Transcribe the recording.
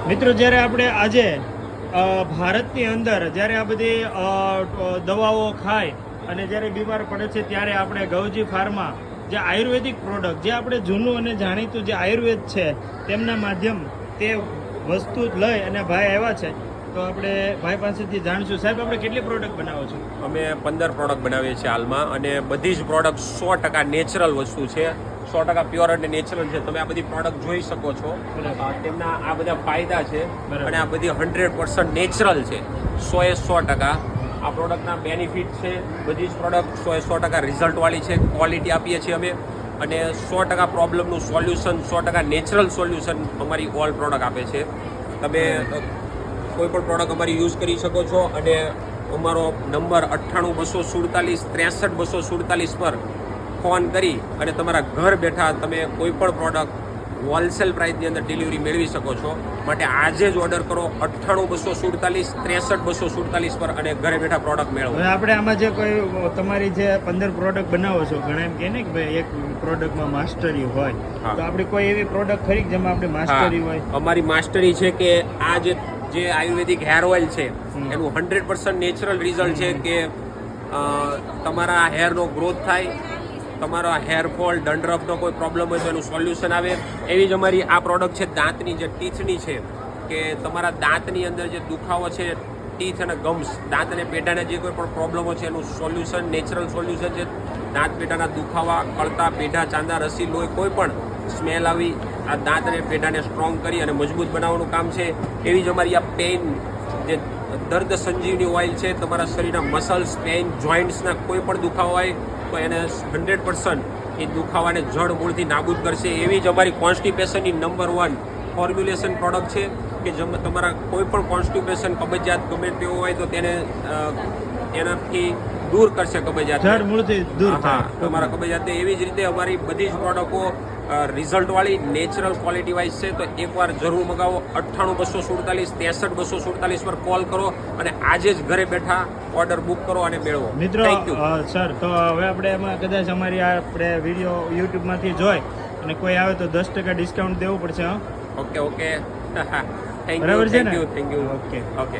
મિત્રો જ્યારે આપણે આજે ભારતની અંદર જ્યારે આ બધી દવાઓ ખાય અને જ્યારે બીમાર પડે છે ત્યારે આપણે ગૌજી ફાર્મા જે આયુર્વેદિક પ્રોડક્ટ જે આપણે જૂનું અને જાણીતું જે આયુર્વેદ છે તેમના માધ્યમ તે વસ્તુ લઈ અને ભાઈ આવ્યા છે. તો આપણે ભાઈ પાસેથી જાણીશું. સાહેબ, આપણે કેટલી પ્રોડક્ટ બનાવો છો? અમે 15 પ્રોડક્ટ બનાવીએ છીએ હાલમાં, અને બધી જ પ્રોડક્ટ 100% નેચરલ વસ્તુ છે, 100% પ્યોર અને નેચરલ છે. તમે આ બધી પ્રોડક્ટ જોઈ શકો છો. તેમના આ બધા ફાયદા છે અને આ બધી 100% નેચરલ છે, 100% આ પ્રોડક્ટના બેનિફિટ છે. બધી જ પ્રોડક્ટ 100% રિઝલ્ટવાળી છે, ક્વોલિટી આપીએ છીએ અમે, અને 100% પ્રોબ્લેમનું સોલ્યુશન, 100% નેચરલ સોલ્યુશન અમારી ઓલ પ્રોડક્ટ આપે છે. તમે કોઈ પણ પ્રોડક્ટ અમારી યુઝ કરી શકો છો, અને અમારો નંબર 982447 63 247 પર ફોન કરી અને તમારા ઘર બેઠા તમે કોઈ પણ પ્રોડક્ટ હોલસેલ પ્રાઇસની અંદર ડિલિવરી મેળવી શકો છો. માટે આજે જ ઓર્ડર કરો 982447 63 247 પર, અને ઘરે બેઠા પ્રોડક્ટ મેળવો. હવે આપણે આમાં જે કોઈ તમારી જે 15 પ્રોડક્ટ બનાવો છો, ઘણા એમ કહે ને કે ભાઈ એક પ્રોડક્ટમાં માસ્ટરી હોય, તો આપણી કોઈ એવી પ્રોડક્ટ ખરી જેમાં આપણી માસ્ટરી હોય? અમારી માસ્ટરી છે કે આ જે આયુર્વેદિક હેર ઓઇલ છે એનું 100% નેચરલ રિઝલ્ટ છે કે તમારા હેરનો ગ્રોથ થાય, તમારા હેરફોલ, ડંડરફનો કોઈ પ્રોબ્લેમ હોય તો એનું સોલ્યુશન આવે. એવી જ અમારી આ પ્રોડક્ટ છે દાંતની, જે ટીથની છે, કે તમારા દાંતની અંદર જે દુખાવો છે, ટીથ અને ગમ્સ, દાંત અને પેઢાના જે કોઈ પણ પ્રોબ્લેમો છે એનું સોલ્યુશન, નેચરલ સોલ્યુશન છે. દાંત પેઢાના દુખાવા, કળતા, પેઢા, ચાંદા, રસી, લોહી, કોઈ પણ સ્મેલ આવી આ દાંત અને પેઢાને સ્ટ્રોંગ કરી અને મજબૂત બનાવવાનું કામ છે. એવી જ અમારી આ પેઇન, જે દર્દ સંજીવની ઓઇલ છે, તમારા શરીરના મસલ્સ, પેઇન, જોઇન્ટ્સના કોઈ પણ દુખાવા હોય તો એને 100% એ દુખાવાને જડ મૂળથી નાબૂદ કરશે. એવી જ અમારી કોન્સ્ટિપેશનની નંબર 1 ફોર્મ્યુલેશન પ્રોડક્ટ છે કે જેમાં તમારા કોઈ પણ કોન્સ્ટિપેશન, કબજિયાત ગમે તેવો હોય તો તેને એનાથી દૂર કરશે, કબજિયાત જડ મૂળથી દૂર થાય તમારા કબજિયાત. એવી જ રીતે અમારી બધી જ પ્રોડક્ટો રિઝલ્ટવાળી, નેચરલ ક્વોલિટી વાઇઝ છે. તો એકવાર જરૂર મગાવો. 982447 63 247 પર કોલ કરો અને આજે જ ઘરે બેઠા ઓર્ડર બુક કરો અને મેળવો. મિત્રો સર, તો હવે આપણે એમાં કદાચ અમારી આપણે વિડીયો યુટ્યુબમાંથી જોઈ અને કોઈ આવે તો 10% ડિસ્કાઉન્ટ દેવું પડશે. Okay thank you. બરાબર છે ને? Thank you. ઓકે.